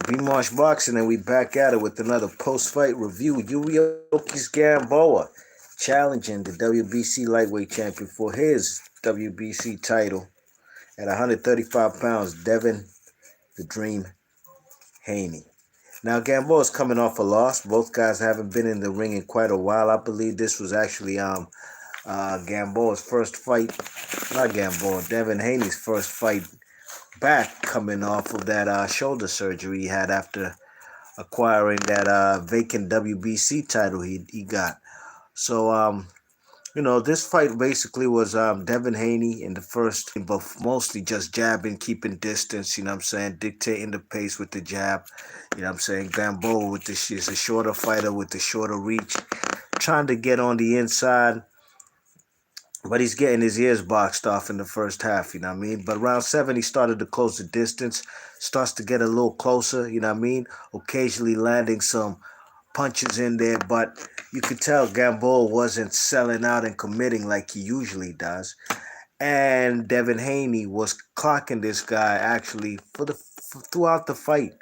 B-Marsh Boxing, and we back at it with another post-fight review. Yuriokis Gamboa challenging the WBC lightweight champion for his WBC title at 135 pounds, Devin the Dream Haney. Now, Gamboa is coming off a loss. Both guys haven't been in the ring in quite a while. I believe this was actually Gamboa's first fight. Not Gamboa, Devin Haney's first fight back, coming off of that shoulder surgery he had after acquiring that vacant WBC title he got. So, this fight basically was Devin Haney in the first, but mostly just jabbing, keeping distance, dictating the pace with the jab. Gamboa with is a shorter fighter with the shorter reach, trying to get on the inside, but he's getting his ears boxed off in the first half, But round 7, he started to close the distance, starts to get a little closer, occasionally landing some punches in there, but you could tell Gamboa wasn't selling out and committing like he usually does. And Devin Haney was clocking this guy actually throughout the fight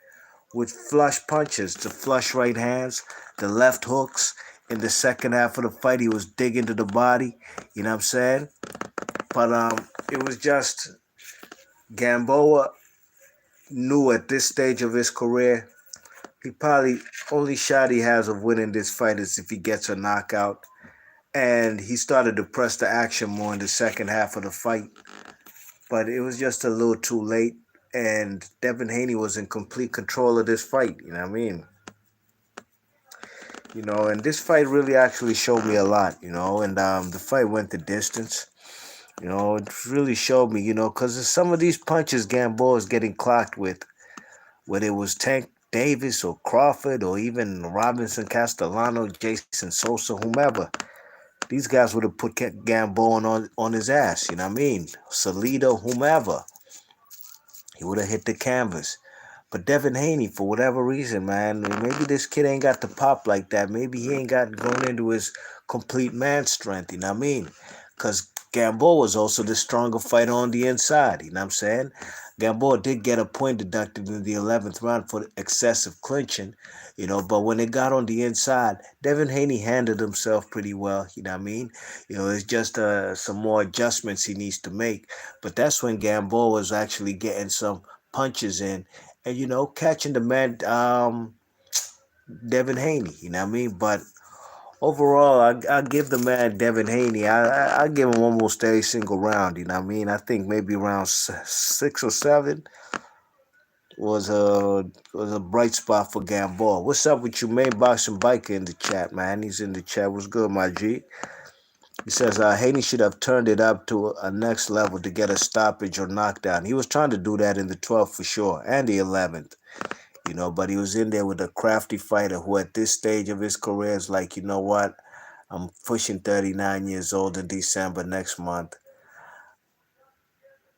with flush punches, the flush right hands, the left hooks. In the second half of the fight, he was digging to the body, But it was just Gamboa knew at this stage of his career, he probably only shot he has of winning this fight is if he gets a knockout. And he started to press the action more in the second half of the fight. But it was just a little too late. And Devin Haney was in complete control of this fight, And this fight really actually showed me a lot, And the fight went the distance. It really showed me, because some of these punches Gamboa is getting clocked with, whether it was Tank Davis or Crawford or even Robinson Castellano, Jason Sosa, whomever. These guys would have put Gamboa on his ass, Salido, whomever. He would have hit the canvas. But Devin Haney, for whatever reason, man, maybe this kid ain't got the pop like that. Maybe he ain't got going into his complete man strength, Because Gamboa was also the stronger fighter on the inside, Gamboa did get a point deducted in the 11th round for excessive clinching, but when it got on the inside, Devin Haney handled himself pretty well, It's just some more adjustments he needs to make. But that's when Gamboa was actually getting some punches in and, catching the man, Devin Haney, But overall, I give the man Devin Haney. I give him almost every single round. I think maybe round 6 or 7 was a bright spot for Gamboa. What's up with you, main boxing biker in the chat, man? He's in the chat. What's good, my G? He says Haney should have turned it up to a next level to get a stoppage or knockdown. He was trying to do that in the 12th for sure, and the 11th. But he was in there with a crafty fighter who at this stage of his career is like, you know what? I'm pushing 39 years old in December next month.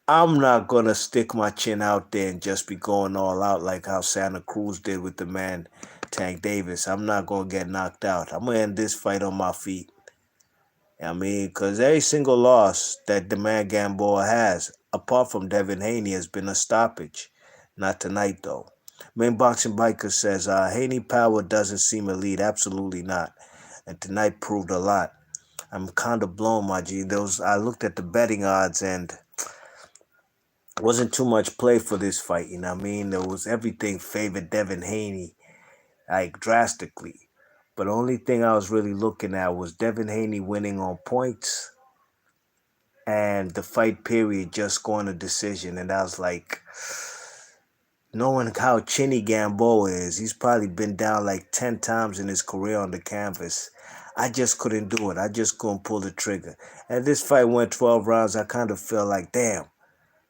I'm not going to stick my chin out there and just be going all out like how Santa Cruz did with the man Tank Davis. I'm not going to get knocked out. I'm going to end this fight on my feet. Because every single loss that the man Gamboa has, apart from Devin Haney, has been a stoppage. Not tonight, though. Main Boxing Biker says, Haney power doesn't seem elite. Absolutely not. And tonight proved a lot. I'm kind of blown, my G. I looked at the betting odds and wasn't too much play for this fight, There was everything favored Devin Haney, like drastically. But the only thing I was really looking at was Devin Haney winning on points and the fight period just going to decision. And I was like, knowing how chinny Gamboa is, he's probably been down like 10 times in his career on the canvas. I just couldn't do it. I just couldn't pull the trigger. And this fight went 12 rounds. I kind of felt like, damn.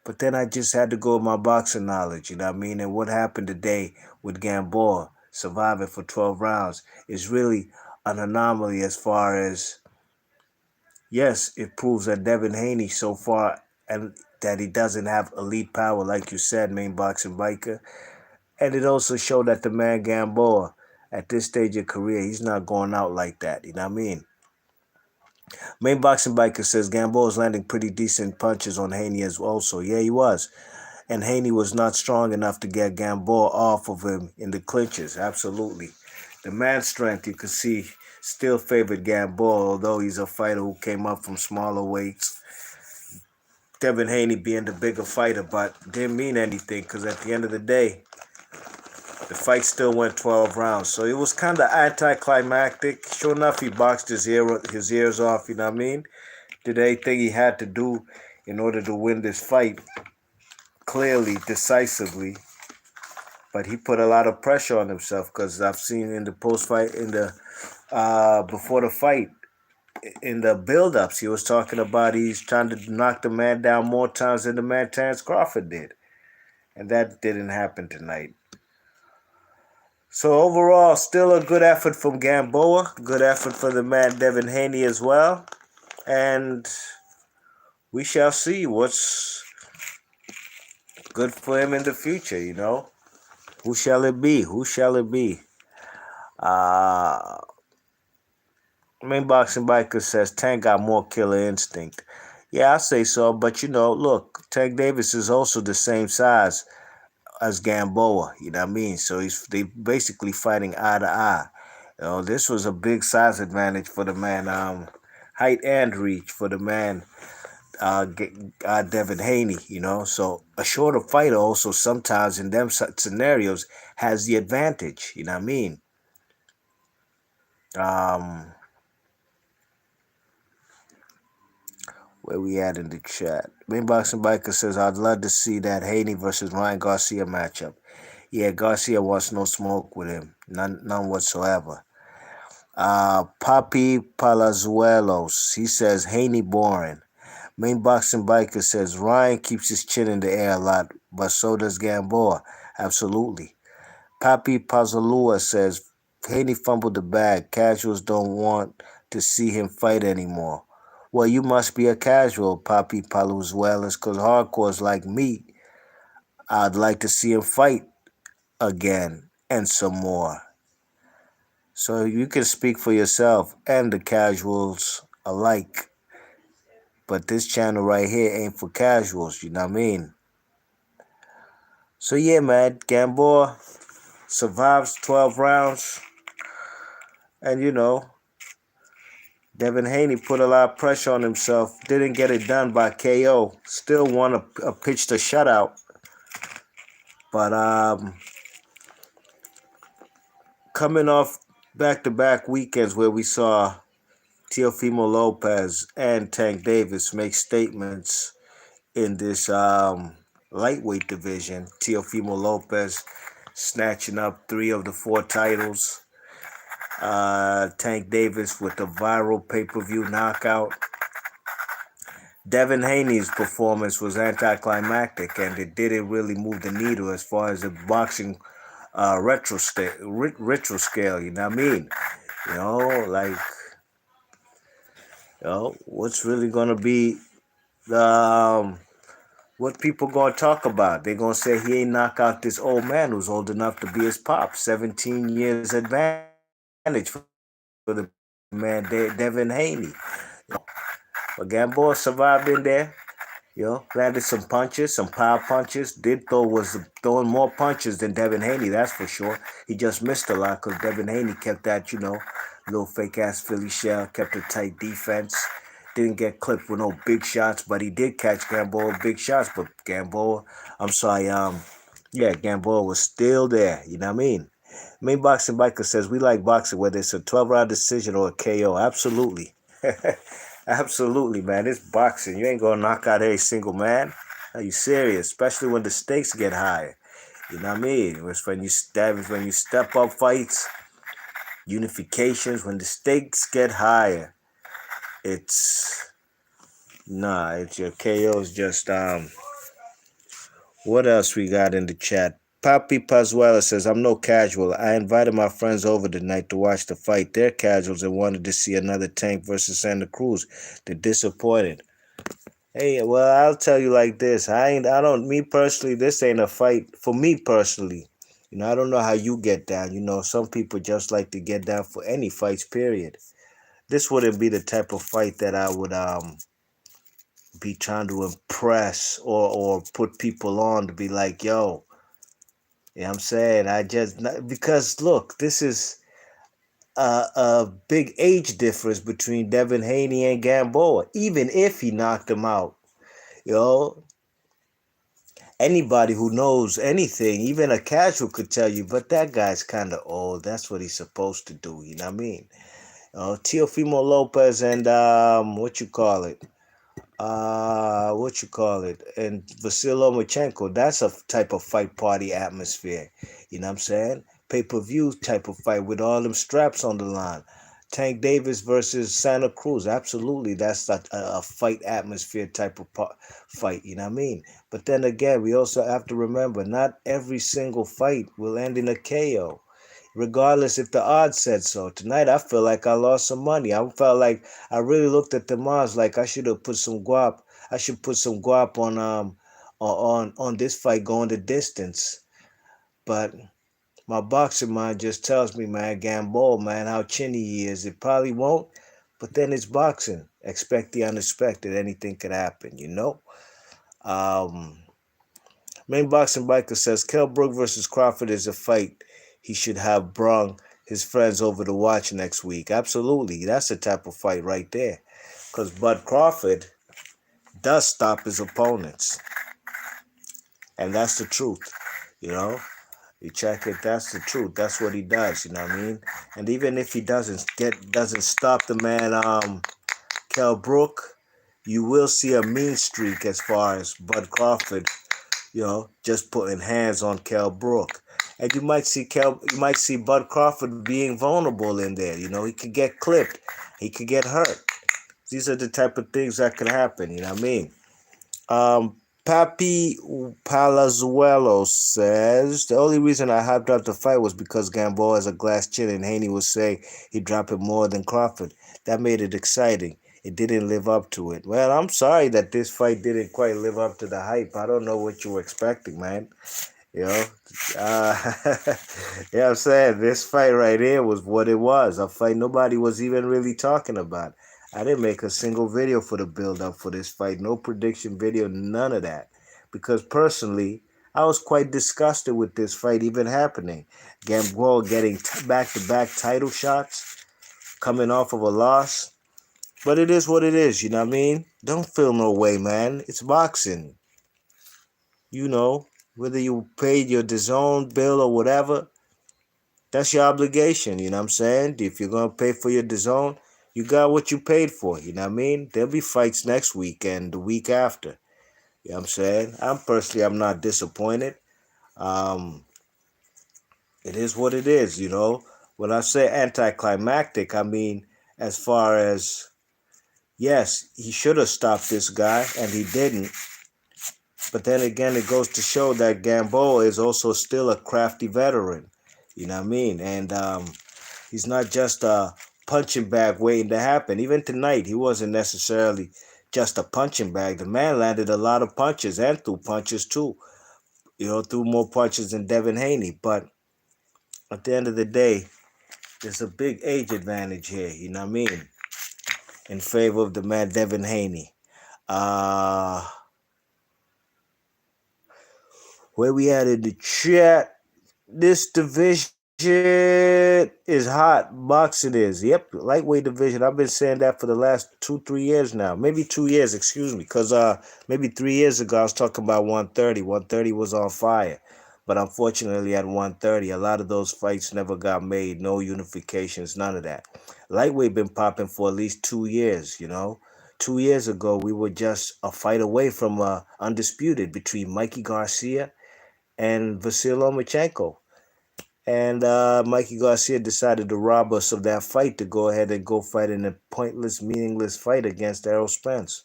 But then I just had to go with my boxing knowledge, And what happened today with Gamboa surviving for 12 rounds is really an anomaly as far as, yes, it proves that Devin Haney so far and that he doesn't have elite power, like you said, main boxing biker. And it also showed that the man Gamboa, at this stage of career, he's not going out like that, Main boxing biker says Gamboa is landing pretty decent punches on Haney as well. So yeah, he was. and Haney was not strong enough to get Gamboa off of him in the clinches. Absolutely. The man's strength, you could see, still favored Gamboa, although he's a fighter who came up from smaller weights. Devin Haney being the bigger fighter, but didn't mean anything because at the end of the day, the fight still went 12 rounds. So it was kind of anticlimactic. Sure enough, he boxed his ears off, you know what I mean? Did everything he had to do in order to win this fight, clearly, decisively. But he put a lot of pressure on himself because I've seen in the post-fight, before the fight, in the build-ups, he was talking about he's trying to knock the man down more times than the man Terence Crawford did. And that didn't happen tonight. So overall, still a good effort from Gamboa. Good effort for the man Devin Haney as well. And we shall see what's good for him in the future, you know. Who shall it be? Who shall it be? Main Boxing Biker says Tank got more killer instinct. Yeah, I say so, but you know, look, Tank Davis is also the same size as Gamboa, you know what I mean? So they basically fighting eye to eye. You know, this was a big size advantage for the man, height and reach for the man, Devin Haney, you know. So a shorter fighter also sometimes in them scenarios has the advantage, you know what I mean? Where we at in the chat? Main Boxing Biker says, I'd love to see that Haney versus Ryan Garcia matchup. Yeah, Garcia wants no smoke with him. None whatsoever. Papi Palazuelos, he says, Haney boring. Main Boxing Biker says, Ryan keeps his chin in the air a lot, but so does Gamboa. Absolutely. Papi Pazalua says, Haney fumbled the bag. Casuals don't want to see him fight anymore. Well, you must be a casual, Papi Palazuelos, because hardcores like me, I'd like to see him fight again and some more. So you can speak for yourself and the casuals alike. But this channel right here ain't for casuals, you know what I mean? So yeah, man, Gamboa survives 12 rounds. And you know, Devin Haney put a lot of pressure on himself. Didn't get it done by KO. Still won a pitch to shutout. But coming off back-to-back weekends where we saw Teofimo Lopez and Tank Davis make statements in this lightweight division. Teofimo Lopez snatching up 3 of the 4 titles. Tank Davis with the viral pay-per-view knockout. Devin Haney's performance was anticlimactic, and it didn't really move the needle as far as the boxing retro scale, you know what I mean? You know, like, you know, what's really gonna be the what people gonna talk about? They're gonna say he ain't knock out this old man who's old enough to be his pop. 17 years advantage for the man Devin Haney. But Gamboa survived in there. You know, landed some punches, some power punches. Was throwing more punches than Devin Haney, that's for sure. He just missed a lot because Devin Haney kept that, you know, little fake-ass Philly shell, kept a tight defense. Didn't get clipped with no big shots, but he did catch Gamboa big shots. But Gamboa was still there. You know what I mean? Main Boxing Biker says, we like boxing, whether it's a 12-round decision or a KO. Absolutely. Absolutely, man. It's boxing. You ain't going to knock out every single man. Are you serious? Especially when the stakes get higher. You know what I mean? It's when you step up fights, unifications, when the stakes get higher, it's your KO's just, what else we got in the chat? Papi Pazuela says, I'm no casual. I invited my friends over tonight to watch the fight. They're casuals and wanted to see another Tank versus Santa Cruz. They're disappointed. Hey, well, I'll tell you like this. Me personally, this ain't a fight for me personally. You know, I don't know how you get down. You know, some people just like to get down for any fights, period. This wouldn't be the type of fight that I would be trying to impress or put people on to be like, yo, you know what I'm saying? Because look, this is a big age difference between Devin Haney and Gamboa. Even if he knocked him out, you know, anybody who knows anything, even a casual could tell you, but that guy's kind of old. That's what he's supposed to do. You know what I mean? Teofimo Lopez and and Vasil Lomachenko, that's a type of fight party atmosphere. You know what I'm saying? Pay-per-view type of fight with all them straps on the line. Tank Davis versus Santa Cruz, absolutely, that's a fight atmosphere type of fight. You know what I mean? But then again, we also have to remember, not every single fight will end in a KO, regardless if the odds said so. Tonight, I feel like I lost some money. I felt like I really looked at the odds like I should have put some guap. I should put some guap on this fight going the distance. But my boxing mind just tells me, man, Gamboa, man, how chinny he is. It probably won't, but then it's boxing. Expect the unexpected. Anything could happen, you know? Um, Main Boxing Biker says Kell Brook versus Crawford is a fight he should have brung his friends over to watch next week. Absolutely. That's the type of fight right there. Because Bud Crawford does stop his opponents. And that's the truth. You know? You check it, that's the truth. That's what he does, you know what I mean? And even if he doesn't stop the man Kell Brook, you will see a mean streak as far as Bud Crawford, just putting hands on Kell Brook. And you might see Bud Crawford being vulnerable in there. You know, he could get clipped. He could get hurt. These are the type of things that could happen, you know what I mean? Papi Palazuelo says, the only reason I hyped up the fight was because Gamboa has a glass chin and Haney was saying he'd drop it more than Crawford. That made it exciting. It didn't live up to it. Well, I'm sorry that this fight didn't quite live up to the hype. I don't know what you were expecting, man. You know, yeah, I'm saying this fight right here was what it was. A fight nobody was even really talking about. I didn't make a single video for the build-up for this fight. No prediction video, none of that. Because personally, I was quite disgusted with this fight even happening. Gamboa getting back-to-back title shots, coming off of a loss. But it is what it is, you know what I mean? Don't feel no way, man. It's boxing. You know, whether you paid your DAZN bill or whatever, that's your obligation, you know what I'm saying? If you're going to pay for your DAZN, you got what you paid for, you know what I mean? There'll be fights next week and the week after, you know what I'm saying? I'm not disappointed. It is what it is, you know? When I say anticlimactic, I mean as far as, yes, he should have stopped this guy, and he didn't. But then again, it goes to show that Gamboa is also still a crafty veteran. You know what I mean? And he's not just a punching bag waiting to happen. Even tonight, he wasn't necessarily just a punching bag. The man landed a lot of punches and threw punches too. You know, threw more punches than Devin Haney. But at the end of the day, there's a big age advantage here. You know what I mean? In favor of the man Devin Haney. Where we at in the chat? This division is hot. Boxing is. Yep, lightweight division. I've been saying that for the last 2-3 years now. Maybe 2 years, excuse me. Because maybe 3 years ago, I was talking about 130. 130 was on fire. But unfortunately, at 130, a lot of those fights never got made. No unifications, none of that. Lightweight been popping for at least 2 years, you know. 2 years ago, we were just a fight away from undisputed between Mikey Garcia and Vasil Lomachenko. And Mikey Garcia decided to rob us of that fight to go ahead and go fight in a pointless, meaningless fight against Errol Spence.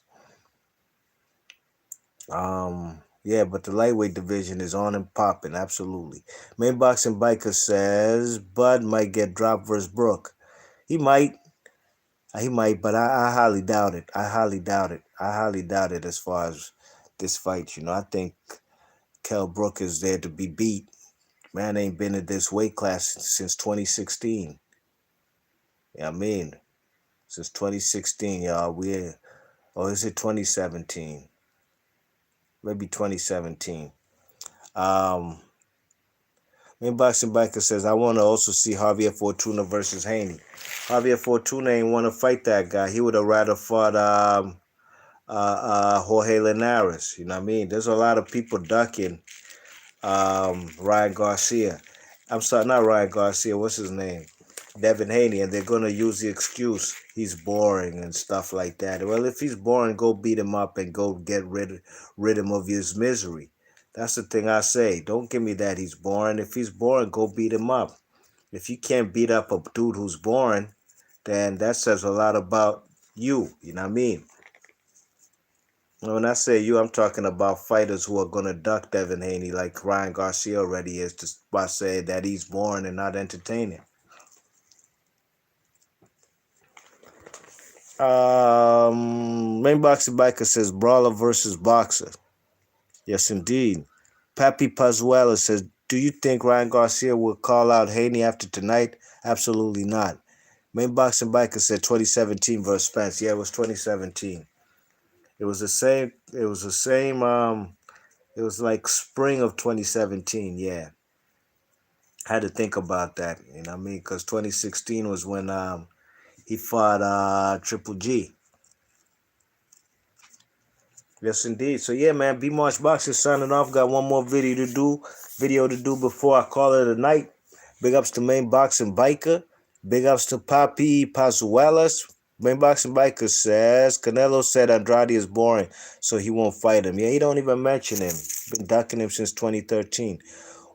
Yeah, but the lightweight division is on and popping, absolutely. Main Boxing Biker says Bud might get dropped versus Brook. He might, but I highly doubt it. I highly doubt it as far as this fight. You know, I think Kell Brook is there to be beat. Man ain't been in this weight class since 2016. Yeah, I mean, since 2016, y'all. Or is it 2017? Maybe 2017. Main Boxing Biker says, I want to also see Javier Fortuna versus Haney. Javier Fortuna ain't want to fight that guy. He would have rather fought Jorge Linares. You know what I mean? There's a lot of people ducking Ryan Garcia. I'm sorry, not Ryan Garcia. What's his name? Devin Haney, and they're gonna use the excuse he's boring and stuff like that. Well, if he's boring, go beat him up and go get rid him of his misery. That's the thing I say. Don't give me that he's boring. If he's boring, go beat him up. If you can't beat up a dude who's boring, then that says a lot about you. You know what I mean? When I say you, I'm talking about fighters who are gonna duck Devin Haney like Ryan Garcia already is, just by saying that he's boring and not entertaining. Main Boxing Biker says brawler versus boxer. Yes, indeed. Papi Pazuela says, do you think Ryan Garcia will call out Haney after tonight? Absolutely not. Main Boxing Biker said 2017 versus Spence. Yeah, it was 2017. It was the same. It was the same. It was like spring of 2017. Yeah, I had to think about that. You know what I mean? Because 2016 was when he fought Triple G. Yes, indeed. So yeah, man, B March Boxing signing off. Got one more video to do before I call it a night. Big ups to Main Boxing Biker. Big ups to Papi Pazuelas. Main Boxing Biker says Canelo said Andrade is boring, so he won't fight him. Yeah, he don't even mention him. Been ducking him since 2013.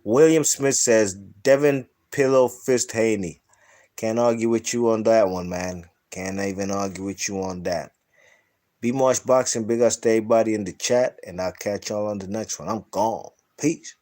William Smith says Devin Pillow Fist Haney. Can't argue with you on that one, man. Can't even argue with you on that. B Marsh Boxing, big ups to everybody in the chat, and I'll catch y'all on the next one. I'm gone. Peace.